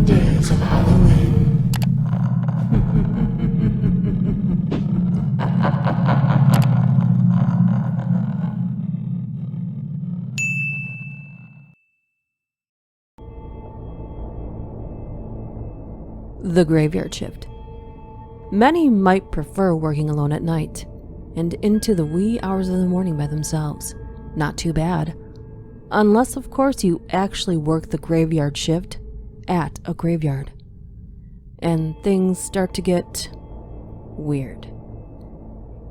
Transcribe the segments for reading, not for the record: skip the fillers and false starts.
days of Halloween. The graveyard shift. Many might prefer working alone at night and into the wee hours of the morning by themselves. Not too bad. Unless, of course, you actually work the graveyard shift at a graveyard. And things start to get weird.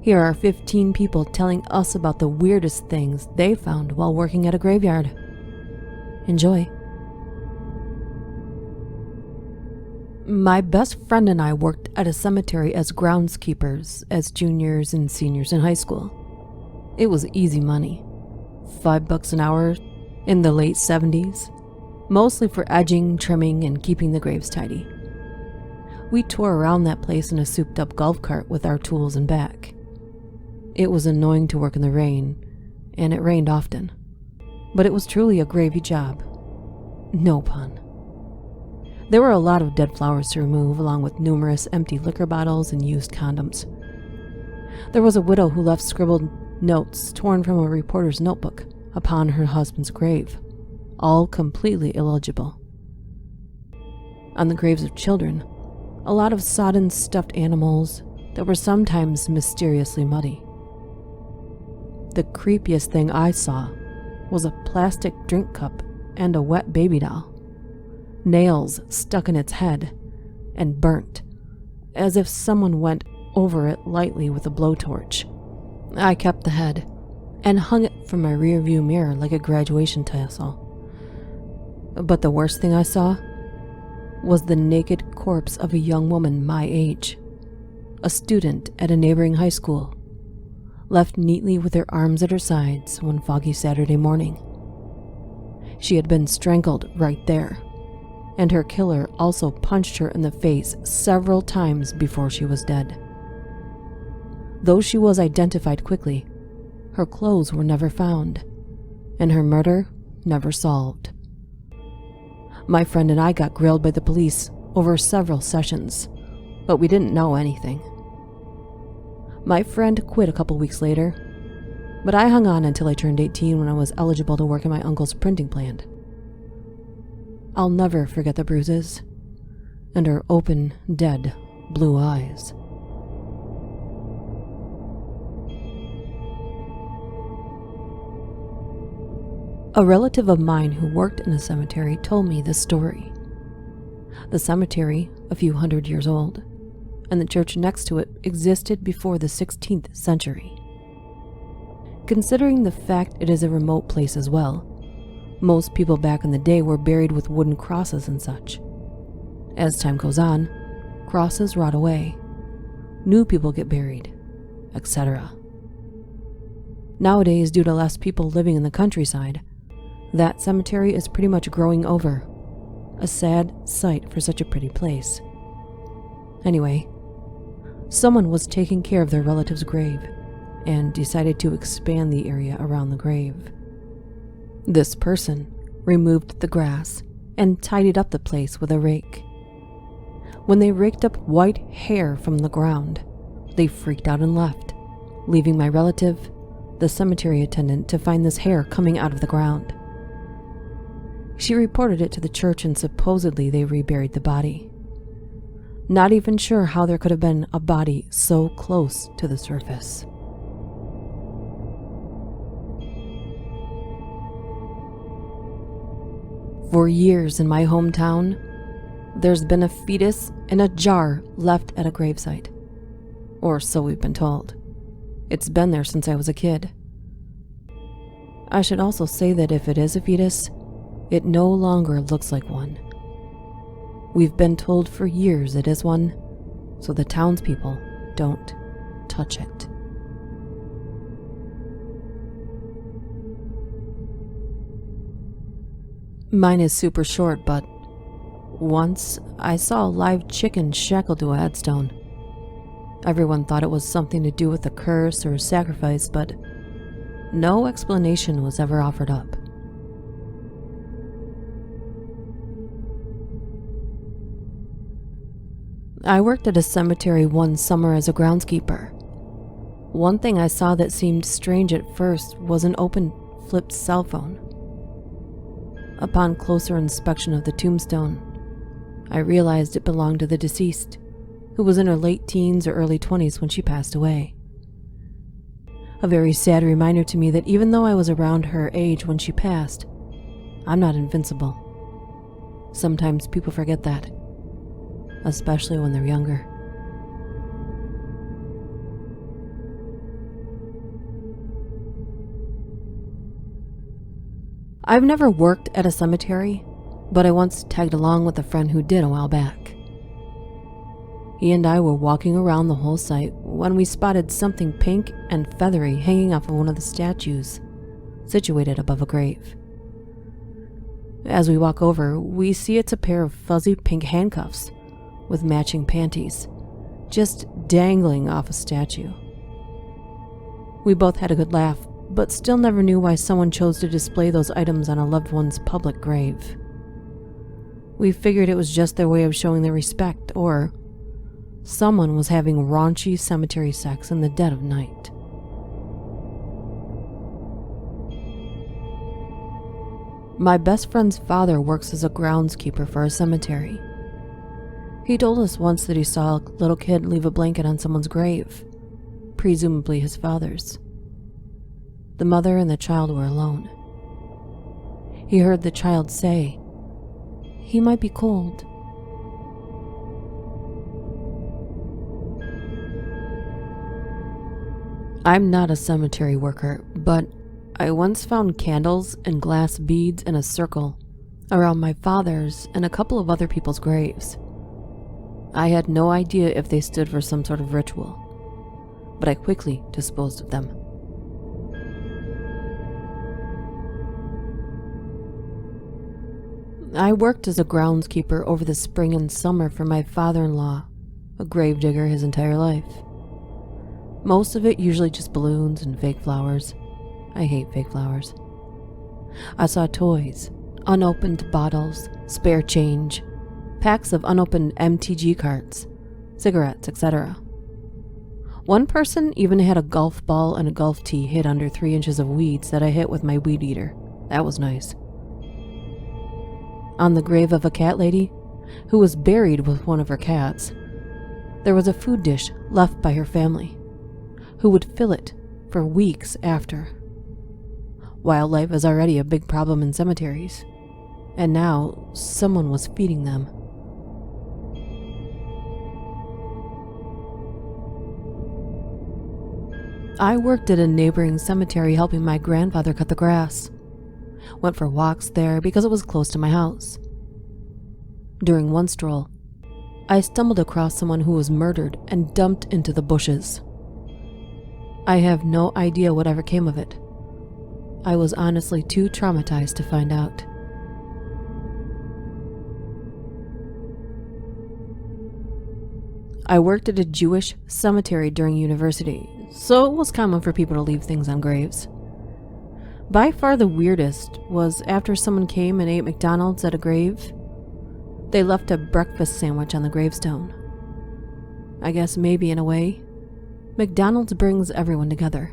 Here are 15 people telling us about the weirdest things they found while working at a graveyard. Enjoy. My best friend and I worked at a cemetery as groundskeepers as juniors and seniors in high school. It was easy money. $5 an hour in the late 70s, mostly for edging, trimming, and keeping the graves tidy. We tore around that place in a souped-up golf cart with our tools and back. It was annoying to work in the rain, and it rained often, but it was truly a gravy job. No pun. There were a lot of dead flowers to remove, along with numerous empty liquor bottles and used condoms. There was a widow who left scribbled notes torn from a reporter's notebook upon her husband's grave, all completely illegible. On the graves of children, a lot of sodden stuffed animals that were sometimes mysteriously muddy. The creepiest thing I saw was a plastic drink cup and a wet baby doll. Nails stuck in its head and burnt, as if someone went over it lightly with a blowtorch. I kept the head and hung it from my rearview mirror like a graduation tassel. But the worst thing I saw was the naked corpse of a young woman my age, a student at a neighboring high school, left neatly with her arms at her sides one foggy Saturday morning. She had been strangled right there, and her killer also punched her in the face several times before she was dead. Though she was identified quickly, her clothes were never found, and her murder never solved. My friend and I got grilled by the police over several sessions, but we didn't know anything. My friend quit a couple weeks later, but I hung on until I turned 18 when I was eligible to work in my uncle's printing plant. I'll never forget the bruises and her open, dead, blue eyes. A relative of mine who worked in a cemetery told me this story. The cemetery, a few hundred years old, and the church next to it existed before the 16th century. Considering the fact it is a remote place as well, most people back in the day were buried with wooden crosses and such. As time goes on, crosses rot away, new people get buried, etc. Nowadays, due to less people living in the countryside, that cemetery is pretty much growing over. A sad sight for such a pretty place. Anyway, someone was taking care of their relative's grave and decided to expand the area around the grave. This person removed the grass and tidied up the place with a rake. When they raked up white hair from the ground, they freaked out and left, leaving my relative, the cemetery attendant, to find this hair coming out of the ground. She reported it to the church and supposedly they reburied the body. Not even sure how there could have been a body so close to the surface. For years in my hometown, there's been a fetus in a jar left at a gravesite. Or so we've been told. It's been there since I was a kid. I should also say that if it is a fetus, it no longer looks like one. We've been told for years it is one, so the townspeople don't touch it. Mine is super short, but once I saw a live chicken shackled to a headstone. Everyone thought it was something to do with a curse or a sacrifice, but no explanation was ever offered up. I worked at a cemetery one summer as a groundskeeper. One thing I saw that seemed strange at first was an open flipped cell phone. Upon closer inspection of the tombstone, I realized it belonged to the deceased, who was in her late teens or early 20s when she passed away. A very sad reminder to me that even though I was around her age when she passed, I'm not invincible. Sometimes people forget that, especially when they're younger. I've never worked at a cemetery, but I once tagged along with a friend who did a while back. He and I were walking around the whole site when we spotted something pink and feathery hanging off of one of the statues situated above a grave. As we walk over, we see it's a pair of fuzzy pink handcuffs with matching panties, just dangling off a statue. We both had a good laugh, but still never knew why someone chose to display those items on a loved one's public grave. We figured it was just their way of showing their respect, or someone was having raunchy cemetery sex in the dead of night. My best friend's father works as a groundskeeper for a cemetery. He told us once that he saw a little kid leave a blanket on someone's grave, presumably his father's. The mother and the child were alone. He heard the child say, "He might be cold." I'm not a cemetery worker, but I once found candles and glass beads in a circle around my father's and a couple of other people's graves. I had no idea if they stood for some sort of ritual, but I quickly disposed of them. I worked as a groundskeeper over the spring and summer for my father-in-law, a gravedigger his entire life. Most of it usually just balloons and fake flowers. I hate fake flowers. I saw toys, unopened bottles, spare change, packs of unopened MTG cards, cigarettes, etc. One person even had a golf ball and a golf tee hid under 3 inches of weeds that I hit with my weed eater. That was nice. On the grave of a cat lady, who was buried with one of her cats, there was a food dish left by her family, who would fill it for weeks after. Wildlife is already a big problem in cemeteries, and now someone was feeding them. I worked at a neighboring cemetery helping my grandfather cut the grass. Went for walks there because it was close to my house. During one stroll, I stumbled across someone who was murdered and dumped into the bushes. I have no idea whatever came of it. I was honestly too traumatized to find out. I worked at a Jewish cemetery during university, so it was common for people to leave things on graves. By far the weirdest was after someone came and ate McDonald's at a grave, they left a breakfast sandwich on the gravestone. I guess maybe in a way, McDonald's brings everyone together.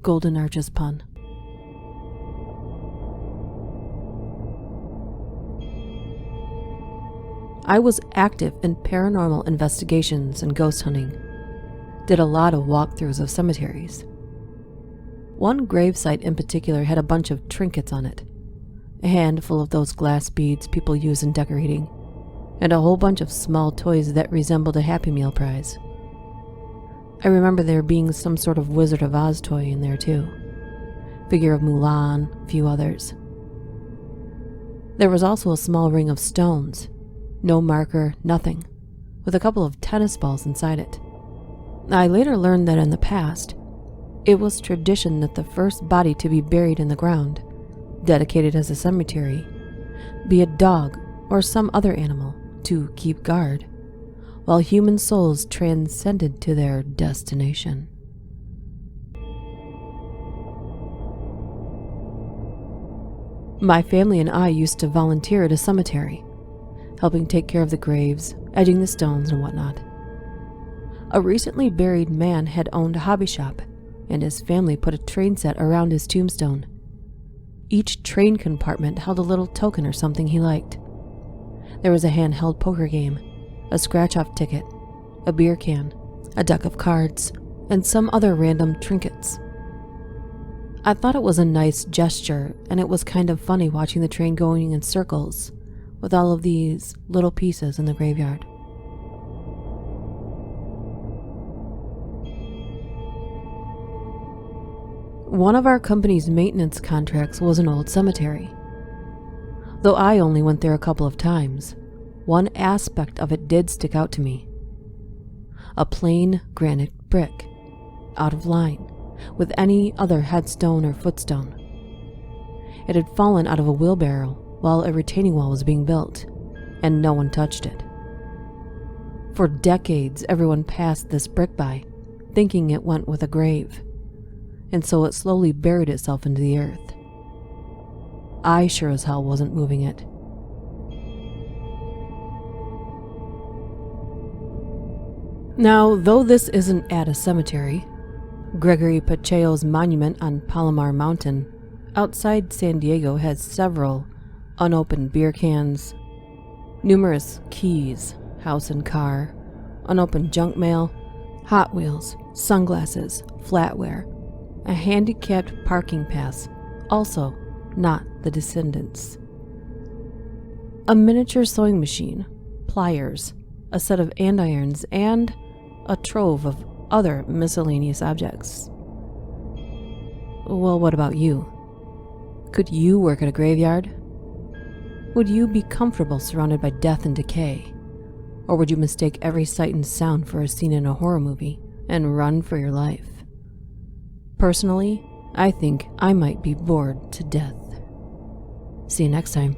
Golden Arches pun. I was active in paranormal investigations and ghost hunting. Did a lot of walkthroughs of cemeteries. One gravesite in particular had a bunch of trinkets on it, a handful of those glass beads people use in decorating, and a whole bunch of small toys that resembled a Happy Meal prize. I remember there being some sort of Wizard of Oz toy in there too, figure of Mulan, a few others. There was also a small ring of stones, no marker, nothing, with a couple of tennis balls inside it. I later learned that in the past, it was tradition that the first body to be buried in the ground, dedicated as a cemetery, be a dog or some other animal to keep guard, while human souls transcended to their destination. My family and I used to volunteer at a cemetery, helping take care of the graves, edging the stones and whatnot. A recently buried man had owned a hobby shop, and his family put a train set around his tombstone. Each train compartment held a little token or something he liked. There was a handheld poker game, a scratch-off ticket, a beer can, a deck of cards, and some other random trinkets. I thought it was a nice gesture, and it was kind of funny watching the train going in circles with all of these little pieces in the graveyard. One of our company's maintenance contracts was an old cemetery. Though I only went there a couple of times, one aspect of it did stick out to me. A plain granite brick, out of line with any other headstone or footstone. It had fallen out of a wheelbarrow while a retaining wall was being built, and no one touched it. For decades, everyone passed this brick by, thinking it went with a grave, and so it slowly buried itself into the earth. I sure as hell wasn't moving it. Now, though this isn't at a cemetery, Gregory Pacheco's monument on Palomar Mountain outside San Diego has several unopened beer cans, numerous keys, house and car, unopened junk mail, Hot Wheels, sunglasses, flatware, a handicapped parking pass, also not the descendants, a miniature sewing machine, pliers, a set of andirons, and a trove of other miscellaneous objects. Well, what about you? Could you work at a graveyard? Would you be comfortable surrounded by death and decay? Or would you mistake every sight and sound for a scene in a horror movie and run for your life? Personally, I think I might be bored to death. See you next time.